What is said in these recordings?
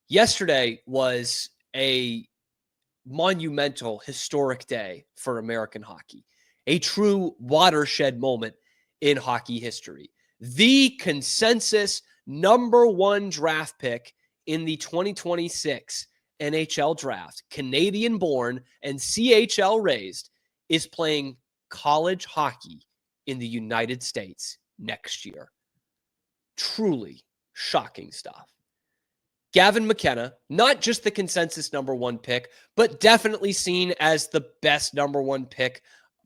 Yesterday was a monumental, historic day for American hockey, a true watershed moment in hockey history. The consensus number one draft pick in the 2026 NHL Draft, Canadian born and CHL raised, is playing college hockey in the United States next year. Truly shocking stuff. Gavin McKenna, not just the consensus number one pick, but definitely seen as the best number one pick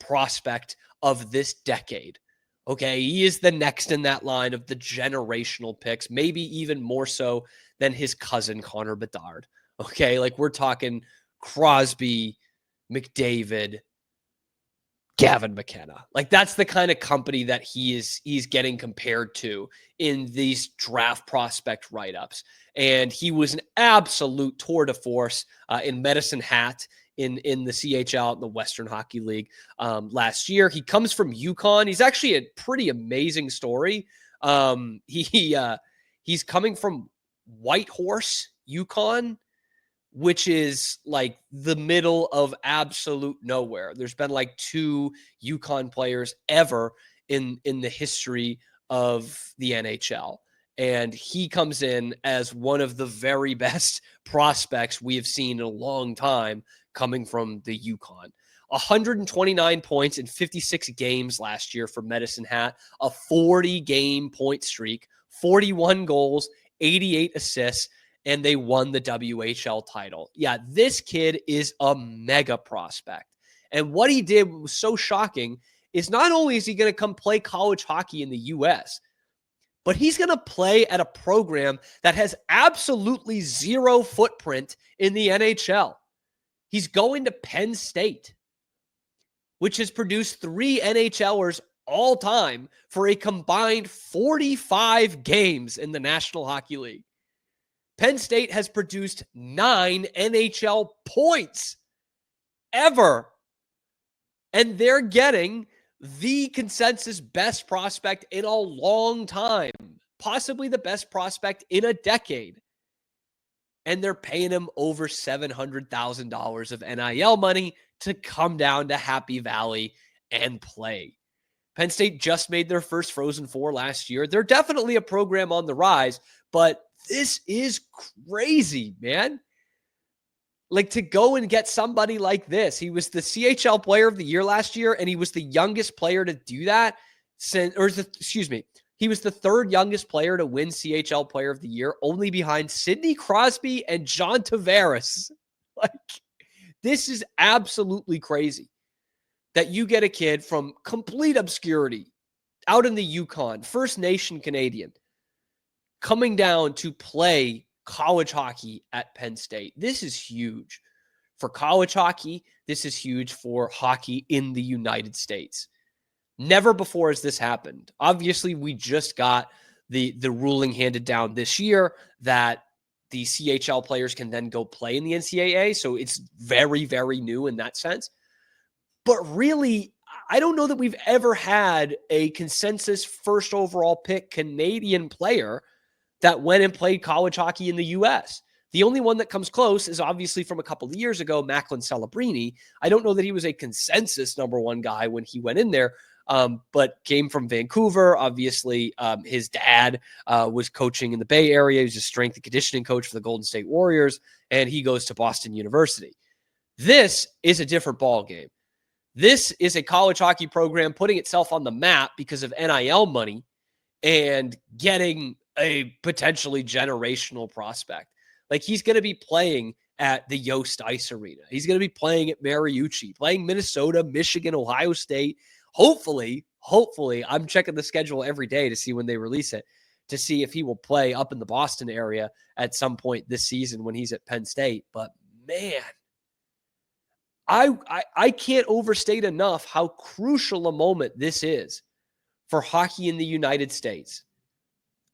prospect of this decade. Okay, he is the next in that line of the generational picks, maybe even more so than his cousin Connor Bedard. Okay, like we're talking Crosby, McDavid, Gavin McKenna. Like that's the kind of company that he's getting compared to in these draft prospect write-ups. And he was an absolute tour de force in Medicine Hat in the CHL, in the Western Hockey League last year. He comes from UConn. He's actually a pretty amazing story. He's coming from Whitehorse, UConn, which is like the middle of absolute nowhere. There's been like 2 UConn players ever in the history of the NHL. And he comes in as one of the very best prospects we have seen in a long time coming from the UConn. 129 points in 56 games last year for Medicine Hat, a 40-game point streak, 41 goals, 88 assists, and they won the WHL title. Yeah, this kid is a mega prospect. And what he did was so shocking is not only is he going to come play college hockey in the U.S., but he's going to play at a program that has absolutely zero footprint in the NHL. He's going to Penn State, which has produced 3 NHLers all time for a combined 45 games in the National Hockey League. Penn State has produced 9 NHL points ever. And they're getting the consensus best prospect in a long time, possibly the best prospect in a decade. And they're paying him over $700,000 of NIL money to come down to Happy Valley and play. Penn State just made their first Frozen Four last year. They're definitely a program on the rise, but this is crazy, man. Like to go and get somebody like this. He was the CHL Player of the Year last year, and he was the youngest player to do that since, he was the 3rd youngest player to win CHL Player of the Year, only behind Sidney Crosby and John Tavares. Like, this is absolutely crazy that you get a kid from complete obscurity out in the Yukon, First Nation Canadian, coming down to play college hockey at Penn State. This is huge for college hockey. This is huge for hockey in the United States. Never before has this happened. Obviously, we just got the ruling handed down this year that the CHL players can then go play in the NCAA. So it's very, very new in that sense. But really, I don't know that we've ever had a consensus first overall pick Canadian player that went and played college hockey in the U.S. The only one that comes close is obviously from a couple of years ago, Macklin Celebrini. I don't know that he was a consensus number one guy when he went in there, but came from Vancouver. Obviously, his dad was coaching in the Bay Area. He was a strength and conditioning coach for the Golden State Warriors, and he goes to Boston University. This is a different ball game. This is a college hockey program putting itself on the map because of NIL money and getting a potentially generational prospect. Like he's going to be playing at the Yost Ice Arena. He's going to be playing at Mariucci, playing Minnesota, Michigan, Ohio State. Hopefully, I'm checking the schedule every day to see when they release it, to see if he will play up in the Boston area at some point this season when he's at Penn State. But man, I can't overstate enough how crucial a moment this is for hockey in the United States.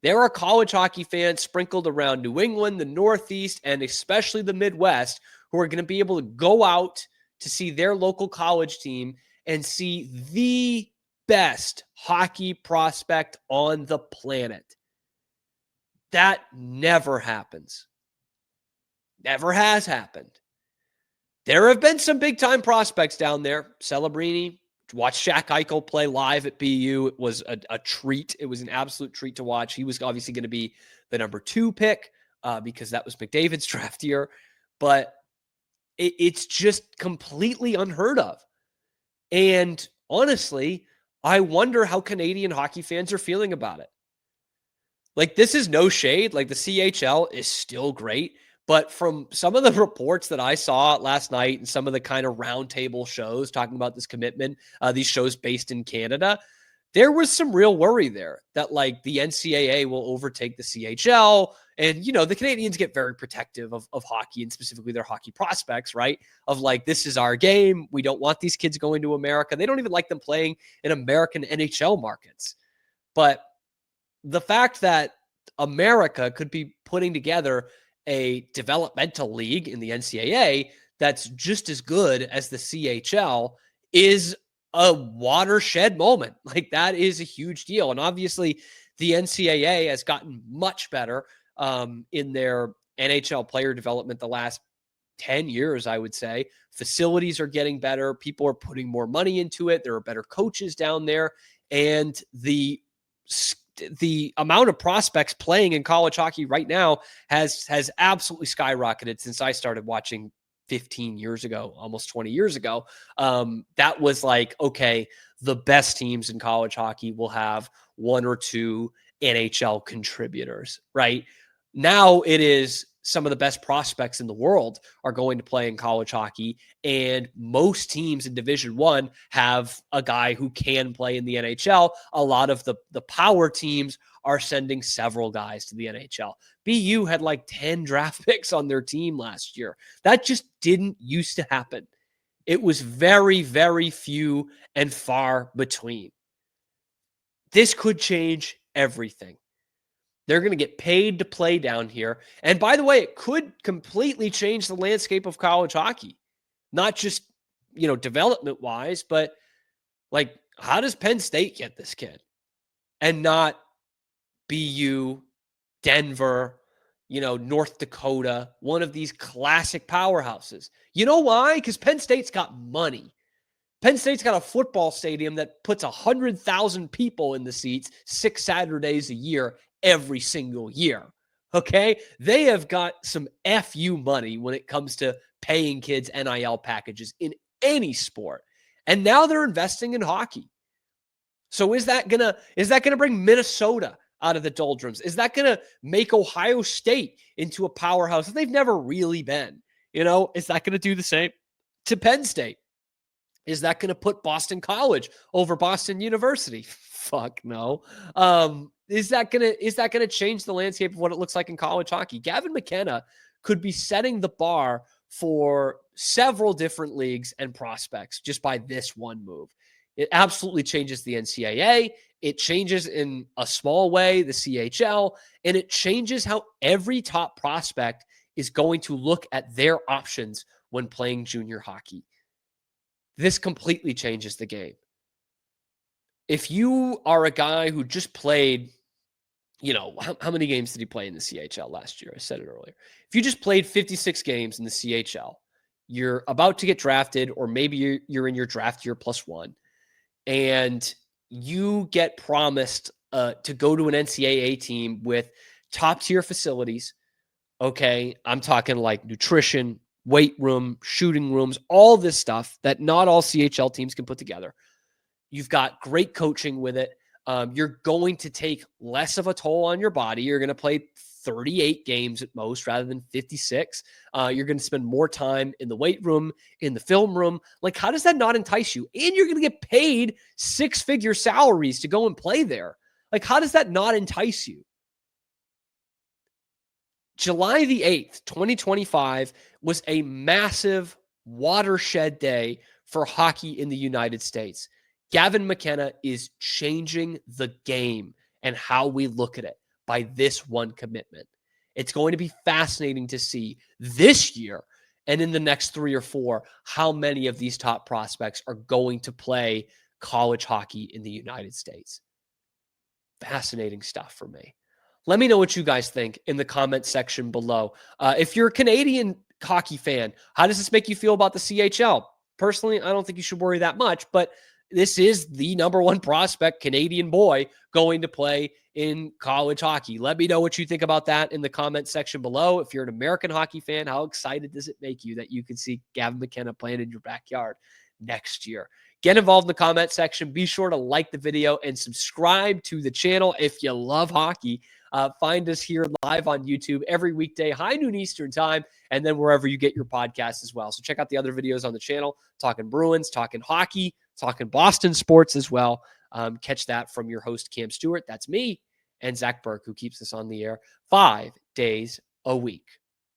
There are college hockey fans sprinkled around New England, the Northeast, and especially the Midwest who are going to be able to go out to see their local college team and see the best hockey prospect on the planet. That never happens. Never has happened. There have been some big-time prospects down there. Celebrini, watch Shaq Eichel play live at BU. It was a treat. It was an absolute treat to watch. He was obviously going to be the number 2 pick because that was McDavid's draft year. But it's just completely unheard of. And honestly, I wonder how Canadian hockey fans are feeling about it. Like, this is no shade. Like, the CHL is still great. But from some of the reports that I saw last night and some of the kind of roundtable shows talking about this commitment, these shows based in Canada, there was some real worry there that like the NCAA will overtake the CHL. And, you know, the Canadians get very protective of hockey and specifically their hockey prospects, right? Of like, this is our game. We don't want these kids going to America. They don't even like them playing in American NHL markets. But the fact that America could be putting together a developmental league in the NCAA that's just as good as the CHL is a watershed moment. Like, that is a huge deal. And obviously the NCAA has gotten much better in their NHL player development the last 10 years, I would say. Facilities are getting better. People are putting more money into it. There are better coaches down there. And the amount of prospects playing in college hockey right now has absolutely skyrocketed since I started watching 15 years ago, almost 20 years ago. That was like, okay, the best teams in college hockey will have 1 or 2 NHL contributors, right? Now it is some of the best prospects in the world are going to play in college hockey. And most teams in Division One have a guy who can play in the NHL. A lot of the power teams are sending several guys to the NHL. BU had like 10 draft picks on their team last year. That just didn't used to happen. It was very, very few and far between. This could change everything. They're going to get paid to play down here. And by the way, it could completely change the landscape of college hockey. Not just, you know, development wise, but like, how does Penn State get this kid and not BU, Denver, you know, North Dakota, one of these classic powerhouses? You know why? Because Penn State's got money. Penn State's got a football stadium that puts 100,000 people in the seats 6 Saturdays a year, every single year. Okay? They have got some FU money when it comes to paying kids NIL packages in any sport. And now they're investing in hockey. So is that gonna bring Minnesota out of the doldrums? Is that gonna make Ohio State into a powerhouse that they've never really been? You know, is that gonna do the same to Penn State? Is that going to put Boston College over Boston University? Fuck no. Is that going to change the landscape of what it looks like in college hockey? Gavin McKenna could be setting the bar for several different leagues and prospects just by this one move. It absolutely changes the NCAA. It changes in a small way the CHL, and it changes how every top prospect is going to look at their options when playing junior hockey. This completely changes the game. If you are a guy who just played, you know, how many games did he play in the CHL last year? I said it earlier. If you just played 56 games in the CHL, you're about to get drafted, or maybe you're in your draft year +1, and you get promised to go to an NCAA team with top tier facilities. Okay, I'm talking like nutrition, weight room, shooting rooms, all this stuff that not all CHL teams can put together. You've got great coaching with it. You're going to take less of a toll on your body. You're going to play 38 games at most rather than 56. You're going to spend more time in the weight room, in the film room. Like, how does that not entice you? And you're going to get paid 6-figure salaries to go and play there. Like, how does that not entice you? July the 8th, 2025 was a massive watershed day for hockey in the United States. Gavin McKenna is changing the game and how we look at it by this one commitment. It's going to be fascinating to see this year and in the next 3 or 4 how many of these top prospects are going to play college hockey in the United States. Fascinating stuff for me. Let me know what you guys think in the comment section below. If you're a Canadian hockey fan, how does this make you feel about the CHL? Personally, I don't think you should worry that much, but this is the number one prospect Canadian boy going to play in college hockey. Let me know what you think about that in the comment section below. If you're an American hockey fan, how excited does it make you that you can see Gavin McKenna playing in your backyard next year? Get involved in the comment section. Be sure to like the video and subscribe to the channel if you love hockey. Find us here live on YouTube every weekday, high noon Eastern time, and then wherever you get your podcasts as well. So check out the other videos on the channel, talking Bruins, talking hockey, talking Boston sports as well. Catch that from your host, Cam Stewart. That's me, and Zach Burke, who keeps us on the air 5 days a week.